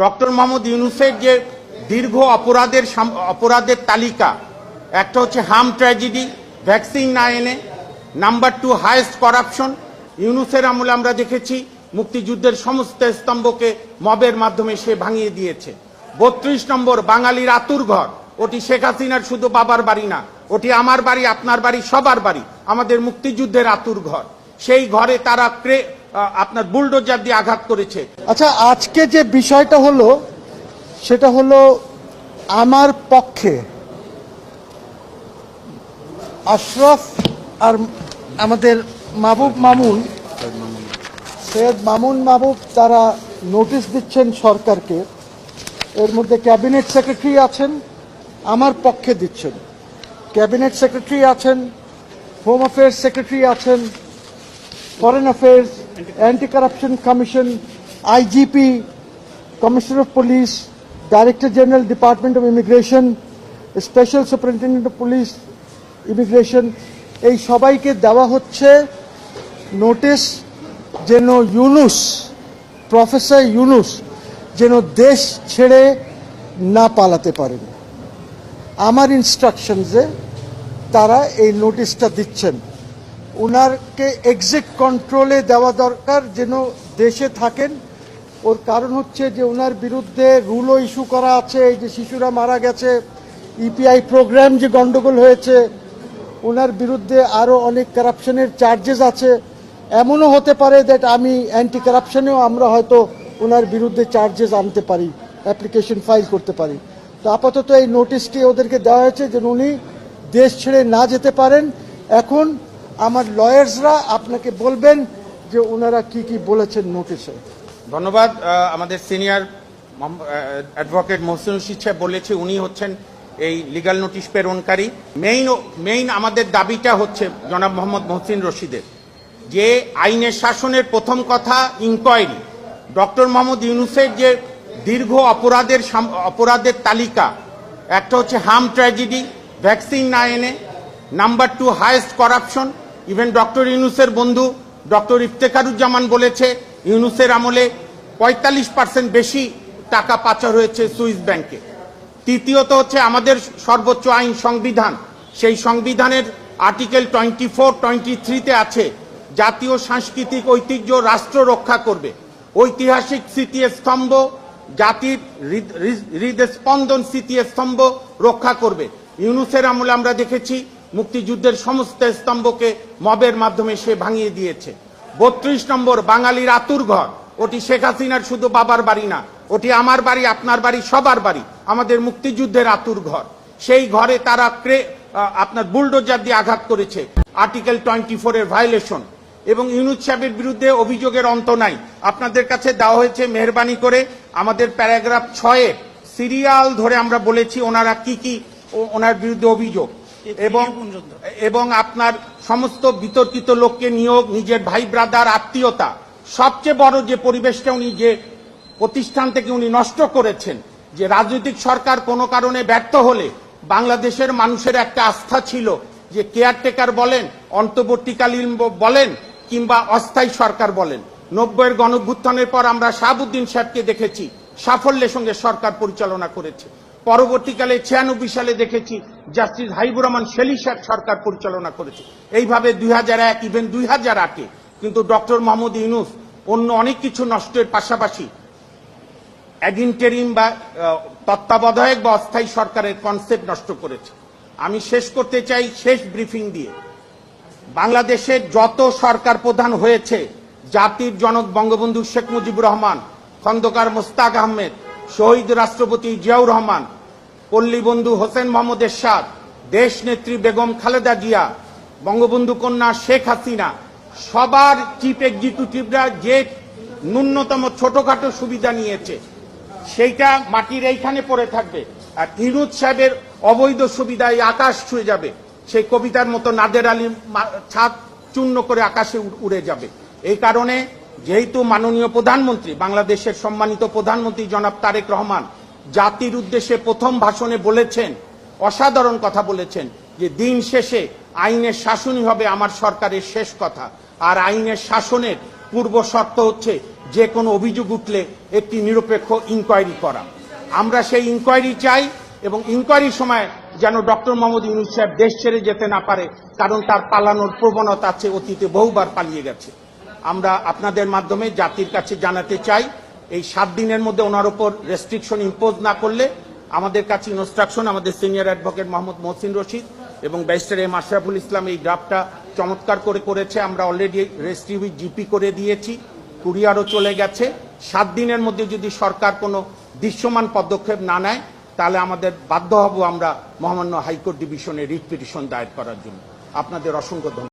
Doctor Mohammad ইউনূসের যে দীর্ঘ অপরাধের তালিকা, একটা হচ্ছে হার্ম ট্র্যাজেডি, ভ্যাকসিন না এনে, নাম্বার 2 হাইয়েস্ট করাপশন। ইউনূসের আমলে আমরা দেখেছি মুক্তিযুদ্ধের সমস্ত স্তম্ভকে মবের মাধ্যমে সে ভাঙিয়ে দিয়েছে। 32 নম্বর বাঙালির আতুর ঘর, ওটি শেখ হাসিনার শুধু বাবার বাড়ি না, ওটি আমার বাড়ি, আপনার বাড়ি, সবার বাড়ি, আমাদের মুক্তিযুদ্ধের আতুর ঘর। সেই ঘরে তারা আপনার বুলডোজার দিয়ে আঘাত করেছে। আচ্ছা, আজকে যে বিষয়টা হলো সেটা হলো আমার পক্ষে আশরাফ আর আমাদের সৈয়দ মামুন তারা নোটিশ দিচ্ছেন সরকারকে। এর মধ্যে ক্যাবিনেট সেক্রেটারি আছেন, আমার পক্ষে দিচ্ছেন। ক্যাবিনেট সেক্রেটারি আছেন, হোম অ্যাফেয়ার্স সেক্রেটারি আছেন, foreign affairs, anti corruption commission, IGP, commissioner of police, director general department of immigration, special superintendent of police immigration, এই সবাইকে দেওয়া হচ্ছে নোটিশ যেন প্রফেসর ইউনূস যেন দেশ ছেড়ে না পালাতে পারেন। আমার ইনস্ট্রাকশনসে তারা এই নোটিশটা দিচ্ছেন। ওনারকে এক্সিট কন্ট্রোলে দেওয়া দরকার, যেন দেশে থাকেন। ওর কারণ হচ্ছে যে ওনার বিরুদ্ধে রুলও ইস্যু করা আছে, এই যে শিশুরা মারা গেছে, ইপিআই প্রোগ্রাম যে গন্ডগোল হয়েছে, ওনার বিরুদ্ধে আরও অনেক কারাপশনের চার্জেস আছে। এমনও হতে পারে দ্যাট আমি অ্যান্টি কারাপশনেও আমরা হয়তো ওনার বিরুদ্ধে চার্জেস আনতে পারি, অ্যাপ্লিকেশন ফাইল করতে পারি। তো আপাতত এই নোটিশটি ওদেরকে দেওয়া হয়েছে যেন উনি দেশ ছেড়ে না যেতে পারেন। এখন আমার লয়ার্সরা আপনাকে বলবেন যে ওনারা কি কি বলেছেন নোটিশে। ধন্যবাদ। আমাদের সিনিয়র অ্যাডভোকেট মহসিন রশিদ সাহেব বলেছে উনি হচ্ছেন এই লিগাল নোটিশ প্রেরণকারী। মেইন আমাদের দাবিটা হচ্ছে জনাব মোহাম্মদ মহসিন রশিদের, যে আইনের শাসনের প্রথম কথা ইনকোয়ারি। ডক্টর মোহাম্মদ ইউনূসের যে দীর্ঘ অপরাধের তালিকা, একটা হচ্ছে হার্ম ট্র্যাজেডি, ভ্যাকসিন না এনে, number 2 highest corruption. Even doctor ইউনূসের বন্ধু ডক্টর ইফতেখারুজ্জামান বলেছে ইউনূসের আমলে 45% বেশি টাকা পাচার হয়েছে সুইস ব্যাংকে। তৃতীয়ত হচ্ছে আমাদের সর্বোচ্চ আইন সংবিধান, সেই সংবিধানের আর্টিকেল 24-23-তে আছে জাতীয় সাংস্কৃতিক ঐতিহ্য রাষ্ট্র রক্ষা করবে, ঐতিহাসিক স্মৃতিস্তম্ভ, জাতির হৃদস্পন্দন স্মৃতিস্তম্ভ রক্ষা করবে। ইউনূসের আমলে আমরা দেখেছি মুক্তিযুদ্ধের সমস্ত স্তম্ভকে মবের মাধ্যমে সে ভাঙিয়ে দিয়েছে। 32 নম্বর বাঙালির আতুর ঘর, ওটি শেখ হাসিনার শুধু বাবার বাড়ি না, ওটি আমার বাড়ি, আপনার বাড়ি, সবার বাড়ি, আমাদের মুক্তিযুদ্ধের আতুর ঘর। সেই ঘরে তারা আপনার বুলডোজার দিয়ে আঘাত করেছে, আর্টিকেল 24-এর ভায়োলেশন। এবং ইউনূস সাহেবের বিরুদ্ধে অভিযোগের অন্ত নাই। আপনাদের কাছে দেওয়া হয়েছে মেহরবানি করে আমাদের প্যারাগ্রাফ 6-এ সিরিয়াল ধরে আমরা বলেছি ওনারা কি কি ওনার বিরুদ্ধে অভিযোগ, এবং আপনার সমস্ত বিতর্কিত লোককে নিয়োগ, নিজের ভাই ব্রাদার আত্মীয়তা, সবচেয়ে বড় যে পরিবেশটা উনি যে প্রতিষ্ঠান থেকে উনি নষ্ট করেছেন, যে রাজনৈতিক সরকার কোনো কারণে ব্যর্থ হলে বাংলাদেশের মানুষের একটা আস্থা ছিল যে কেয়ারটেকার বলেন, অন্তর্বর্তীকালীন বলেন, কিংবা অস্থায়ী সরকার বলেন। 90-এর গণঅভ্যুত্থানের পর আমরা শাহাবুদ্দিন সাহেবকে দেখেছি সাফল্যের সঙ্গে সরকার পরিচালনা করেছে। পরবর্তীকালে 96 সালে দেখেছি জাস্টিস হাবিবুর রহমান শেলী সাহেব সরকার পরিচালনা করেছে। এইভাবে 2001, ইভেন 2008-এ কিন্তু ডক্টর মোহাম্মদ ইউনূস অন্য অনেক কিছু নষ্টের পাশাপাশি অ্যাডিনটেরিম বা তত্ত্বাবধায়ক বা অস্থায়ী সরকারের কনসেপ্ট নষ্ট করেছে। আমি শেষ করতে চাই শেষ ব্রিফিং দিয়ে, বাংলাদেশের যত সরকার প্রধান হয়েছে, জাতির জনক বঙ্গবন্ধু শেখ মুজিবুর রহমান, খন্দকার মোস্তাক আহমেদ, শহীদ রাষ্ট্রপতি জিয়াউর রহমান, পল্লীবন্ধু হোসেন মোহাম্মদ এরশাদ, দেশ নেত্রী বেগম খালেদা জিয়া, বঙ্গবন্ধু কন্যা শেখ হাসিনা, সবার চিফ এক্সিকিউটিভরা যে ন্যূনতম ছোটখাটো সুবিধা নিয়েছে সেইটা মাটির এইখানে পড়ে থাকবে। আর ইউনূস সাহেবের অবৈধ সুবিধায় আকাশ ছুঁয়ে যাবে, সেই কবিতার মতো নাদের আলী ছাদ চূর্ণ করে আকাশে উড়ে যাবে। এই কারণে যেহেতু মাননীয় প্রধানমন্ত্রী, বাংলাদেশের সম্মানিত প্রধানমন্ত্রী জনাব তারেক রহমান জাতির উদ্দেশ্যে প্রথম ভাষণে বলেছেন, অসাধারণ কথা বলেছেন, যে দিন শেষে আইনের শাসনই হবে আমার সরকারের শেষ কথা। আর আইনের শাসনের পূর্ব শর্ত হচ্ছে যে কোনো অভিযোগ উঠলে একটি নিরপেক্ষ ইনকোয়ারি করা। আমরা সেই ইনকোয়ারি চাই এবং ইনকোয়ারির সময় যেন ডক্টর মোহাম্মদ ইউনূস সাহেব দেশ ছেড়ে যেতে না পারে, কারণ তার পালানোর প্রবণতা আছে, অতীতে বহুবার পালিয়ে গেছে। আমরা আপনাদের মাধ্যমে জাতির কাছে জানাতে চাই, এই 7 দিনের মধ্যে ওনার উপর রেস্ট্রিকশন ইম্পোজ না করলে আমাদের কাছে ইনস্ট্রাকশন, আমাদের সিনিয়র অ্যাডভোকেট মোহাম্মদ মহসিন রশিদ এবং ব্যারিস্টার এম আশরাফুল ইসলাম এই ড্রাফটটা চমৎকার করেছে। আমরা অলরেডি রেজিস্ট্রি জিপি করে দিয়েছি, কুরিয়ারও চলে গেছে। 7 দিনের মধ্যে যদি সরকার কোনো দৃশ্যমান পদক্ষেপ না নেয় তাহলে আমাদের বাধ্য হব আমরা মহামান্য হাইকোর্ট ডিভিশনে রিট পিটিশন দায়ের করার জন্য। আপনাদের অসংখ্য ধন্যবাদ।